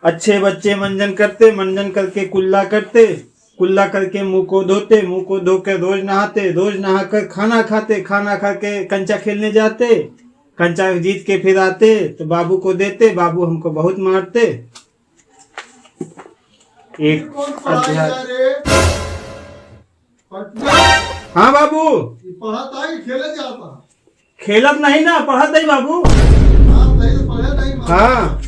अच्छे बच्चे मंजन करते, मंजन करके कुल्ला करते, कुल्ला करके मुंह को धोते, मुंह को धोकर रोज नहाते, रोज नहाकर खाना खाते, खाना खा के कंचा खेलने जाते, कंचा जीत के फिर आते तो बाबू को देते, बाबू हमको बहुत मारते। एक हाँ बाबू पढ़ता ही खेले जाता, खेलत नहीं ना, पढ़त नहीं बाबू। हाँ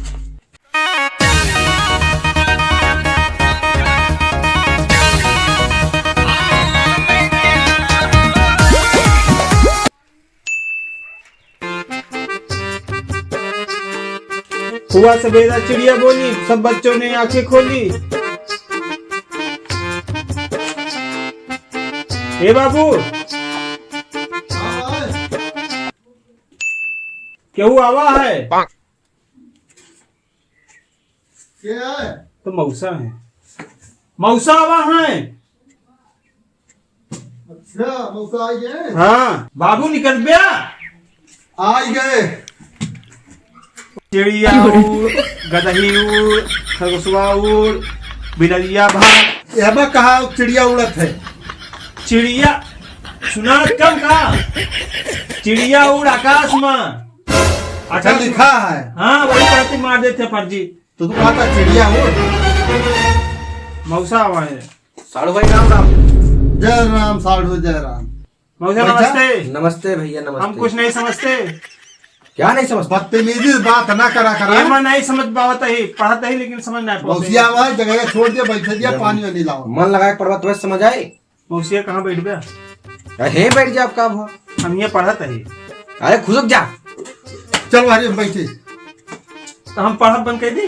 हुआ सवेरा चिड़िया बोली, सब बच्चों ने आंखें खोली। ए बाबू केहू आवा है? क्या है? तो मौसा है, मौसा आवा है। अच्छा मौसा आ गए? हाँ बाबू निकल गया। आ गए। चिड़िया उड़, गदही उड़, खरगोशवा उड़, बिलरिया भाग। यहाँ कहा चिड़िया उड़त है? चिड़िया सुना कब कहा? चिड़िया उड़ आकाश में। अच्छा लिखा है? हाँ वही पढ़ते मार देते फर्जी। तो तू कहता चिड़िया उड़। मौसा आवा है। साड़ू भाई राम राम। जय राम साधु जय राम। मौसा नमस्ते। नमस्ते भैया नमस्ते। हम कुछ नहीं समझते। क्या नहीं समझ? बदतमीजी बात ना करा करा। मैं नहीं समझ पावत ही, पढ़त ही लेकिन समझ नहीं पावत। मौसिया आवा जगह छोड़ दिया, बैठ दिया, पानी में नहीं लाओ। मन लगा के पढ़वा तुम्हें समझ आए? मौसिया कहाँ बैठ गया? अरे बैठ जा, आपका हुआ। हम ये पढ़त ही। अरे खुसक जा। चलो हरी बैठे। तो हम पढ़त बंद कर दी।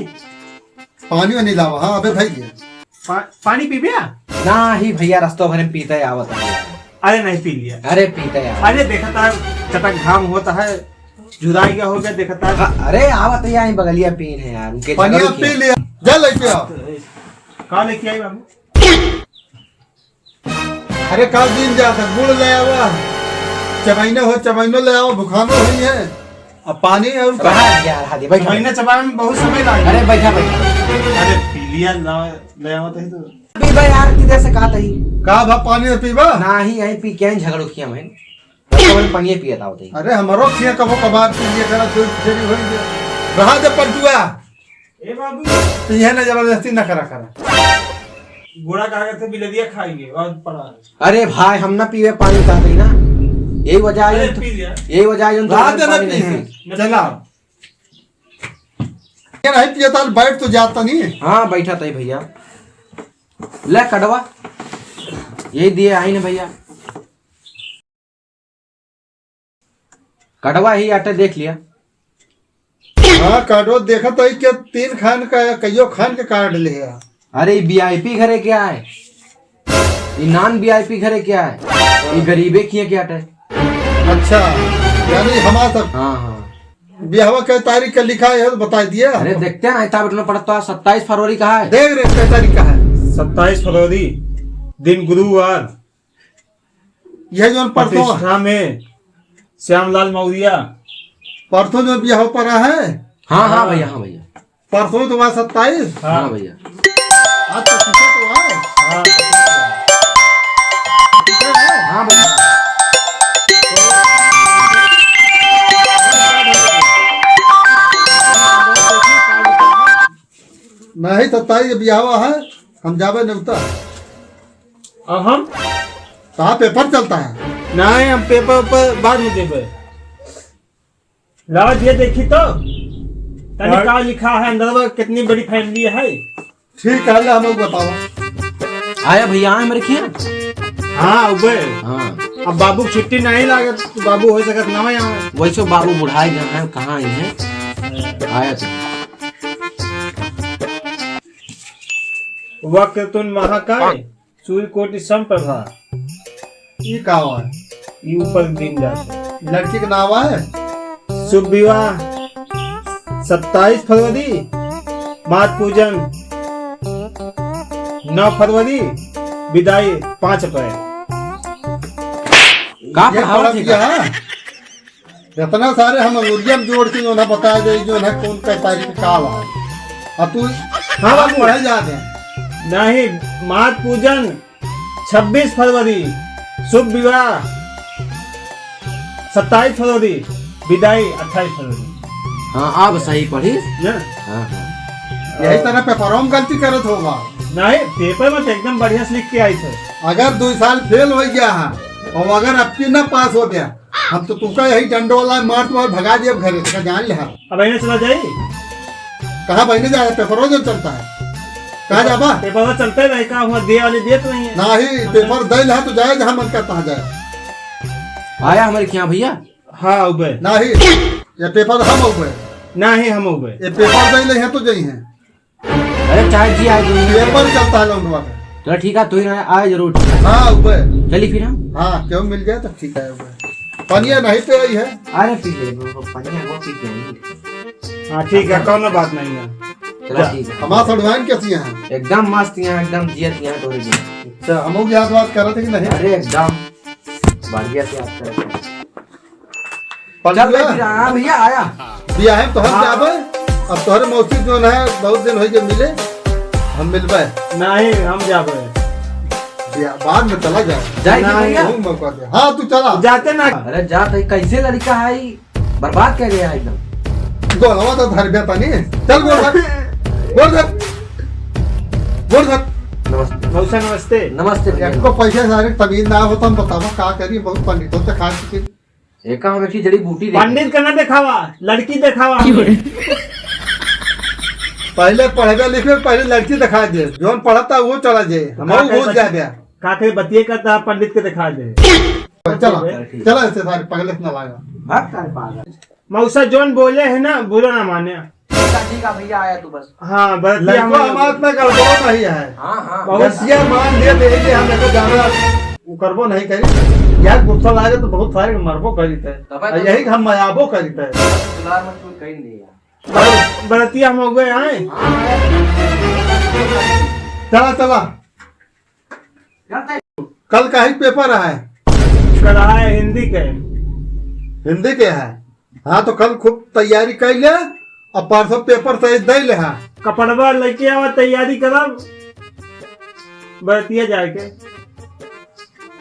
पानी में नहीं लाओ। हाँ अबे भाई गया। पानी पी गया? ना ही भैया रास्ता भरे में पीता है आवत है। अरे नहीं पी लिया। अरे पीता है। अरे देखा था चटक घाम होता है, जुदाई का हो गया देखा था। अरे आवत है यहाँ बगलिया पीन है यार उनके। पानी पी लिया। जा लेके आओ। कहाँ लेके आई बाबू? अरे कल दिन जाता गुड़ ले आवा, चमैनो हो चमैनो ले आओ, बुखानो हुई है। अब पानी और महीना चबाने में बहुत समय लगा। अरे बैठा बैठा। अरे पी लिया ले आवत है तो। अभी भाई यार किधर से कहा था ही? का भा पानी पीबा? ना ही यहीं पी क्या झगड़ो किया मैं पानी पिया था होते। अरे हमारो खिया कबो कबार पी लिया करा तो देरी हो गई। रहा जब पलटुआ ए बाबू तो यह ना जबरदस्ती ना करा करा। घोड़ा कहा करते बिलरिया खाएंगे और पड़ा। अरे भाई हम ना पीवे पानी कहते ही ना, यही वजह है। यही वजह है। चला ये नहीं पिया था बैठ तो जाता नहीं। हाँ बैठा था भैया। ले कड़वा यही दिए आई ना भैया, कड़वा ही आटा देख लिया। हाँ काटो देखा तो क्या 3 खान का कईयो खान के काट लिया। अरे वीआईपी घरे क्या है, ये नॉन वीआईपी घरे क्या है, ये गरीबे किए क्या है। अच्छा यानी हमारा सब। हाँ हाँ ब्याह के तारीख का लिखा है तो बता दिया। अरे देखते हैं ना बैठना पड़ता है। 27 फरवरी कहा है? देख रहे क्या तारीख का है? 27 फरवरी दिन गुरुवार। यह जो परसों प्रतिष्ठा में श्यामलाल मौर्य। परसों जो ब्याह पड़ा है। हाँ हाँ भैया, हाँ भैया परसों तो वहाँ 27। हाँ भैया आज तो है। हाँ भैया। नहीं 27 ब्याह है, हम जावे नवता। और हम कहाँ पेपर चलता है? नहीं हम पेपर पर बाद में देवे। लाओ ये देखी तो क्या लिखा है अंदर, कितनी बड़ी फैमिली है। ठीक है हम लोग बताओ। आया भैया आए मेरे खिया। हाँ उबे। हाँ अब बाबू की छुट्टी नहीं लागे तो बाबू हो सकत ना यहाँ। वैसे बाबू बुढ़ाई गए हैं, कहाँ आई है? आया तो वक्रतुन महाकाय सूर्यकोटि समप्रभा। ये कहा है? ये ऊपर दिन जाते। लड़की का नाम है? शुभ विवाह 27 फरवरी, मात पूजन 9 फरवरी, विदाई 5 अप्रैल। इतना सारे हम जोड़ के जो ना बता दे जो ना कौन का तारीख का है। अब तू हाँ बाबू पढ़ाई जाते हैं। नहीं, मात पूजन 26 फरवरी, शुभ विवाह 27 फरवरी, विदाई 28 फरवरी। हाँ आप सही पढ़ी। ना? हाँ हाँ यही तरह पेपरों में गलती करत होगा। नहीं, पेपर में तो एकदम बढ़िया से लिख के आई थे। अगर 2 साल फेल हो गया है और अगर आपकी ना पास हो गया, हम तो तुमका यही डंडोला मार भगा दिए घरे से, जान लिया। अब इन्हें चला जाए, कहाँ बहने जाए, पेपरों जो चलता है, कहाँ जाबा? पेपर चलते रहे का हुआ, दे वाले देत नहीं है। नहीं पेपर दे है तो जाए जहाँ मन करता है जाए। आया हमारे क्या भैया? हाँ उबे नहीं ये पेपर हम हो गए, नहीं, हम उबे ये पेपर दे है तो जई है, अरे चाहे जी आए पेपर चलता है लौंडवा का। चलो ठीक है, तू ही ना आए जरूर। ठीक है हाँ उबे, चलिए फिर हम। हाँ क्यों मिल गया तो ठीक है उबे। पनिया नहीं पे आई है। अरे पी ले पानी, वो पी के। हाँ ठीक है, कौन बात नहीं है। चलो ठीक है। हमारा सड़वाइन कैसी है? एकदम मस्त यहाँ, एकदम जियत यहाँ तोरे जी। अच्छा हम लोग याद बात कर रहे थे कि नहीं? अरे एकदम बढ़िया से आप कर। पनिया चल फिर। हाँ भैया आया। दिया है तो हम जाबे। अब तोहरे मौसी जो है बहुत दिन हो गए मिले, हम मिलबे। नहीं, हम जाबे बाद में चला जाए। जाए कि भैया? मौका दे। हाँ तू चला जाते ना। अरे जा तो कैसे लड़का है ये? बर्बाद कर गया एकदम। गोलवा तो धर गया पानी। चल गोल धर, गोल धर, गोल धर। नमस्ते मौसा नमस्ते। नमस्ते भैया। को पैसे सारे तमीज ना हो तो हम बतावा का करिए, बहुत पंडितों से खा चुके। एक हम एक जड़ी बूटी देखी। पंडित का ना दिखावा, लड़की दिखावा। पहले पढ़े लिखे पहले लड़की दिखा दे, जो पढ़ता वो चला जाए, हमारे भूल जा गया। काके बतिये करता पंडित के दिखा दे। चला चला ऐसे सारे पगले से ना लागा। भाग कर पागल। मौसा जोन बोले है ना, बुरा ना माने। ठीक है भैया, आया तू बस। हाँ बस लड़का हमारे में गड़बड़ो नहीं है। हाँ हाँ बसिया मान दे दे कि हम को जाना वो करबो नहीं करी। यार गुस्सा लागे तो बहुत सारे मरबो करी थे, यही हम मयाबो करी थे। दुलार मत कोई कहीं नहीं यार। बरतिया हम हो गए आए। चला चला, कल का ही पेपर है? कल है हिंदी के। हिंदी के है? हाँ तो कल खूब तैयारी कर ले और परसों पेपर सही दे ले। हाँ कपड़वा लेके आवा, तैयारी करब बरतिया जाके।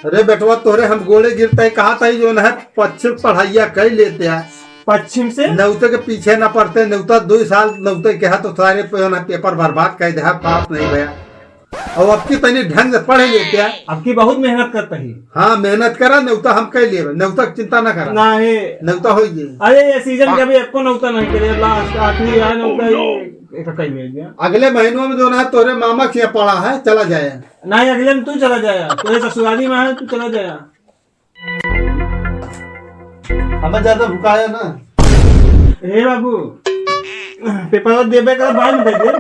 अरे बेटवा तोरे हम गोले गिरते है, कहा था जो है पश्चिम पढ़ाइया कर लेते हैं, पश्चिम से नौते के पीछे न पड़ते। नौता 2 साल नौते के तो सारे पेपर बर्बाद कर दे, पास नहीं भैया। और अब की तनी ढंग से पढ़ लेते हैं। अब की बहुत मेहनत करता ही। हाँ मेहनत करा, नौता हम कर लिए, नौता चिंता न करा, नहीं नौता हो गई। अरे ये सीजन कभी एको नौता नहीं करे, लास्ट आखिरी आया नौता एक कई मिल गया। अगले महीनों में जो है तोरे मामा के यहाँ पड़ा है, चला जाए। नहीं अगले में तू चला जाया, तेरे ससुराली में है, तू चला जाया। हमें ज्यादा भुकाया ना। हे बाबू, पेपर देबे का बाद में दे दे।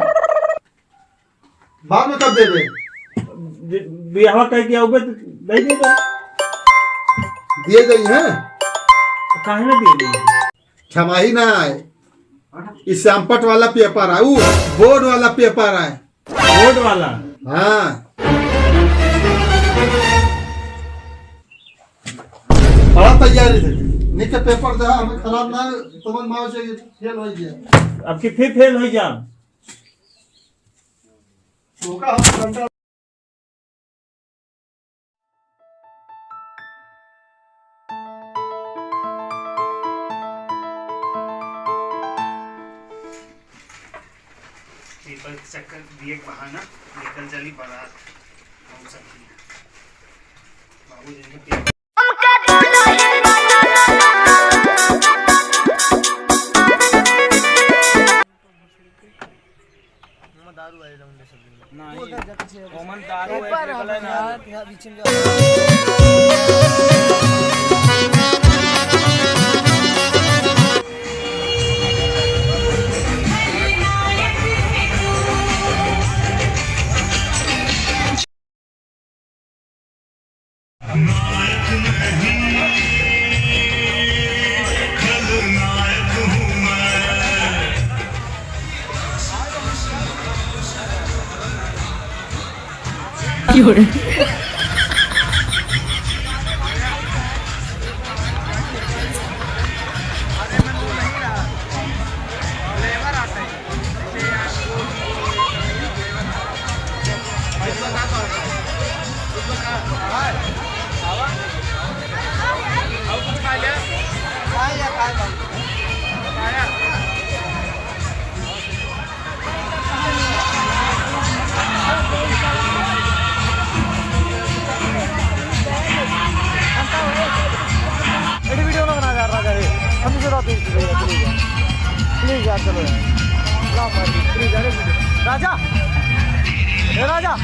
बाद में कब दे दे? बियाह कह के आओगे तो दे दे। दिए गई है काहे ना दे दे? छमाही ना आए, इस संपट वाला पेपर है, वो बोर्ड वाला पेपर है। बोर्ड वाला? हाँ बड़ा तैयारी से नीचे पेपर दे, हमें खराब ना समझ में चाहिए, फेल हो गया। अब की फिर फेल हो जा। होगा हम घंटा पेपर चक्कर दिए बहाना निकल चली बारात। बाबू जी दारू आए सब कॉमन दारू हम से बात नहीं भैया प्लीज यार चलो यार प्लीज यार राजा ए राजा